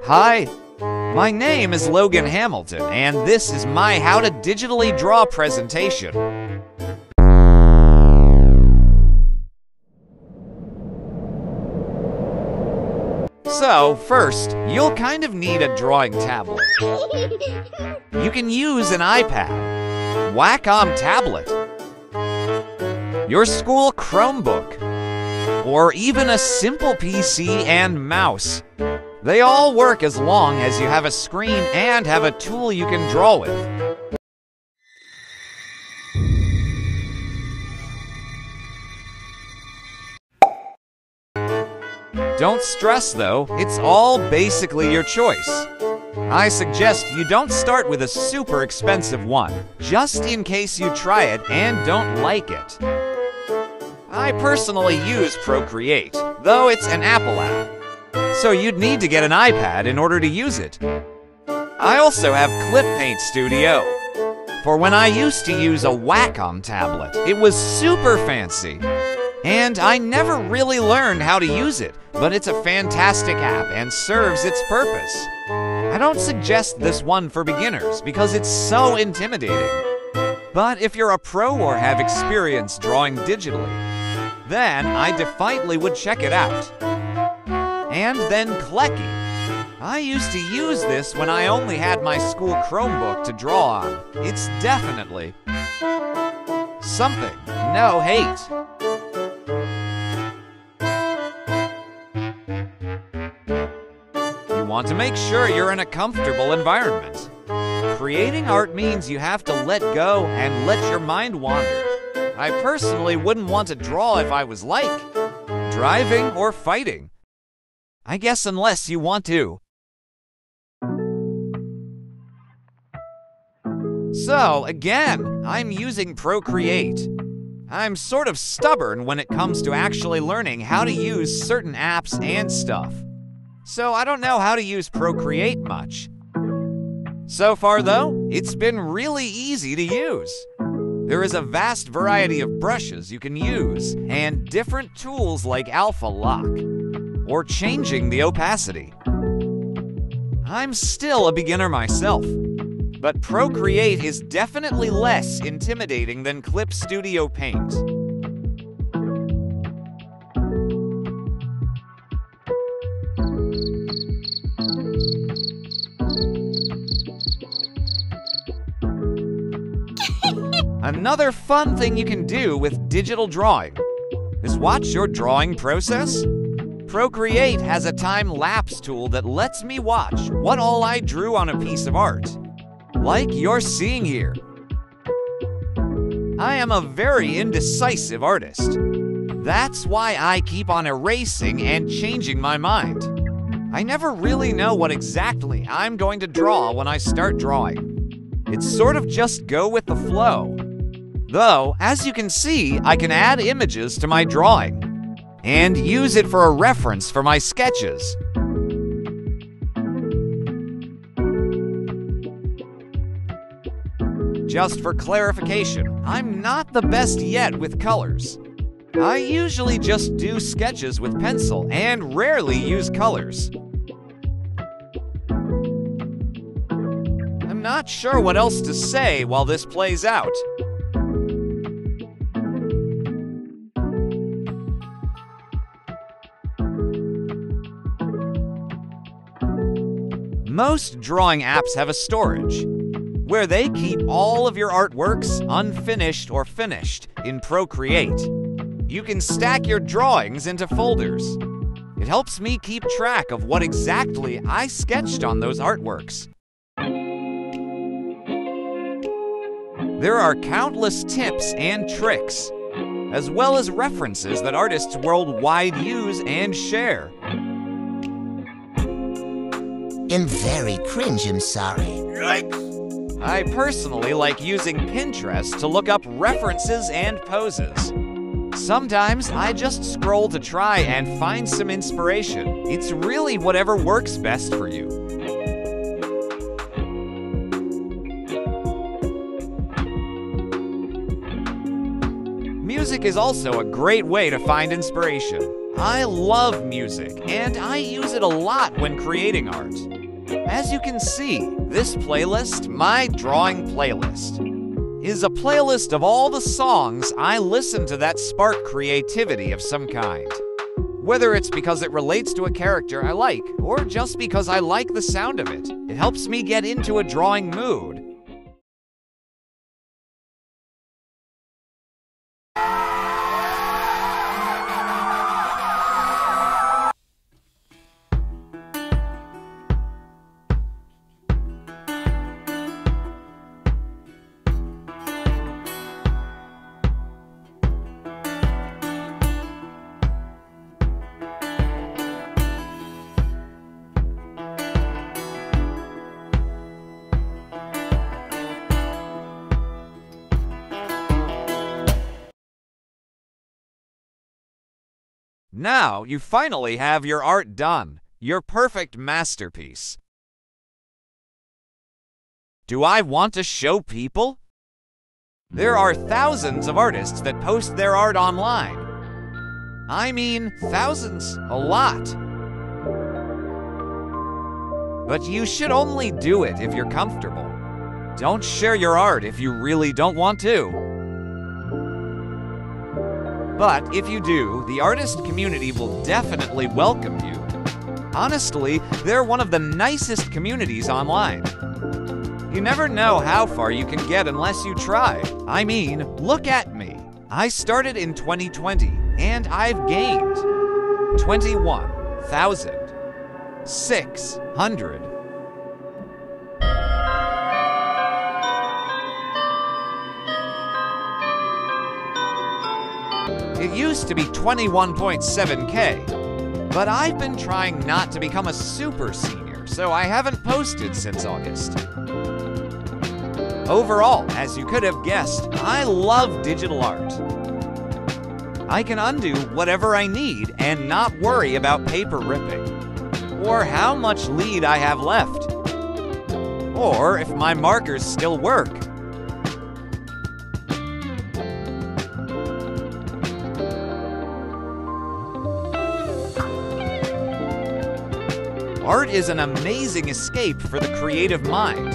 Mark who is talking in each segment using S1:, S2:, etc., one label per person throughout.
S1: Hi, my name is Logan Hamilton, and this is my How to Digitally Draw presentation. So, first, you'll kind of need a drawing tablet. You can use an iPad, Wacom tablet, your school Chromebook, or even a simple PC and mouse. They all work as long as you have a screen and have a tool you can draw with. Don't stress though, it's all basically your choice. I suggest you don't start with a super expensive one, just in case you try it and don't like it. I personally use Procreate, though it's an Apple app, so you'd need to get an iPad in order to use it. I also have Clip Paint Studio, for when I used to use a Wacom tablet, it was super fancy. And I never really learned how to use it, but it's a fantastic app and serves its purpose. I don't suggest this one for beginners because it's so intimidating. But if you're a pro or have experience drawing digitally, then I definitely would check it out. And then Clecky. I used to use this when I only had my school Chromebook to draw on. It's definitely something. No hate. You want to make sure you're in a comfortable environment. Creating art means you have to let go and let your mind wander. I personally wouldn't want to draw if I was like driving or fighting. I guess unless you want to. So, again, I'm using Procreate. I'm sort of stubborn when it comes to actually learning how to use certain apps and stuff. So I don't know how to use Procreate much. So far though, it's been really easy to use. There is a vast variety of brushes you can use, and different tools like Alpha Lock, or changing the opacity. I'm still a beginner myself, but Procreate is definitely less intimidating than Clip Studio Paint. Another fun thing you can do with digital drawing is watch your drawing process. Procreate has a time-lapse tool that lets me watch what all I drew on a piece of art, like you're seeing here. I am a very indecisive artist. That's why I keep on erasing and changing my mind. I never really know what exactly I'm going to draw when I start drawing. It's sort of just go with the flow. Though, as you can see, I can add images to my drawing and use it for a reference for my sketches. Just for clarification, I'm not the best yet with colors. I usually just do sketches with pencil and rarely use colors. I'm not sure what else to say while this plays out. Most drawing apps have a storage, where they keep all of your artworks unfinished or finished in Procreate. You can stack your drawings into folders. It helps me keep track of what exactly I sketched on those artworks. There are countless tips and tricks, as well as references that artists worldwide use and share.
S2: I'm very cringe, I'm sorry.
S1: I personally like using Pinterest to look up references and poses. Sometimes I just scroll to try and find some inspiration. It's really whatever works best for you. Music is also a great way to find inspiration. I love music, and I use it a lot when creating art. As you can see, this playlist, my drawing playlist, is a playlist of all the songs I listen to that spark creativity of some kind. Whether it's because it relates to a character I like, or just because I like the sound of it, it helps me get into a drawing mood. Now you finally have your art done, your perfect masterpiece. Do I want to show people? There are thousands of artists that post their art online. I mean, thousands, a lot. But you should only do it if you're comfortable. Don't share your art if you really don't want to. But if you do, the artist community will definitely welcome you. Honestly, they're one of the nicest communities online. You never know how far you can get unless you try. I mean, look at me. I started in 2020, and I've gained 21,600. It used to be 21.7K, but I've been trying not to become a super senior, so I haven't posted since August. Overall, as you could have guessed, I love digital art. I can undo whatever I need and not worry about paper ripping, or how much lead I have left, or if my markers still work. Art is an amazing escape for the creative mind.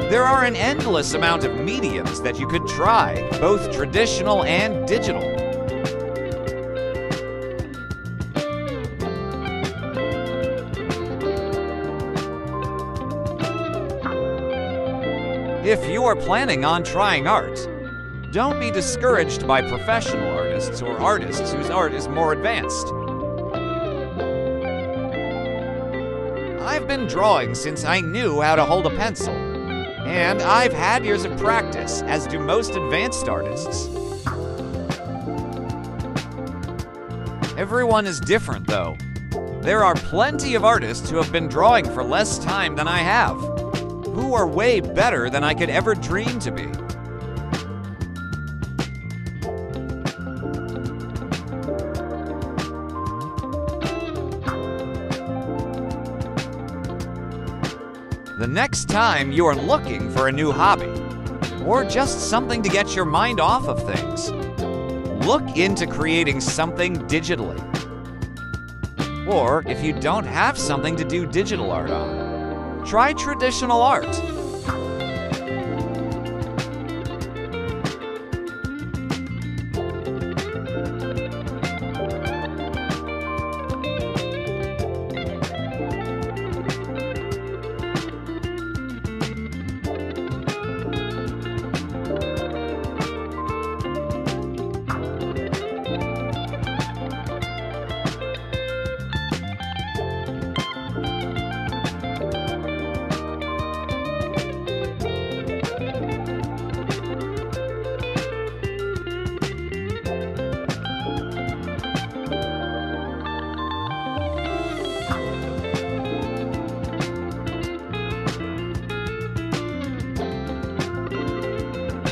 S1: There are an endless amount of mediums that you could try, both traditional and digital. If you are planning on trying art, don't be discouraged by professional artists or artists whose art is more advanced. I've been drawing since I knew how to hold a pencil, and I've had years of practice, as do most advanced artists. Everyone is different, though. There are plenty of artists who have been drawing for less time than I have, who are way better than I could ever dream to be. The next time you are looking for a new hobby, or just something to get your mind off of things, look into creating something digitally. Or if you don't have something to do digital art on, try traditional art.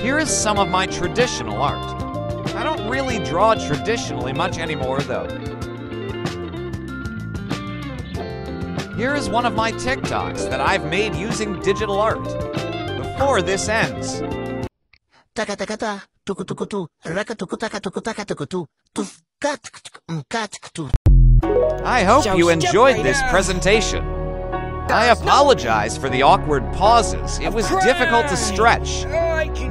S1: Here is some of my traditional art. I don't really draw traditionally much anymore, though. Here is one of my TikToks that I've made using digital art. Before this ends. I hope you enjoyed this presentation. I apologize for the awkward pauses. It was difficult to stretch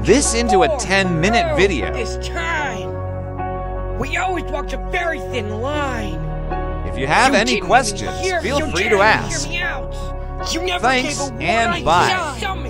S1: this into a 10-minute video.
S3: This time, we always walked a very thin line.
S1: If you have any questions, feel free to ask.
S3: You never
S1: Thanks
S3: gave a word
S1: and
S3: I
S1: bye.
S3: said.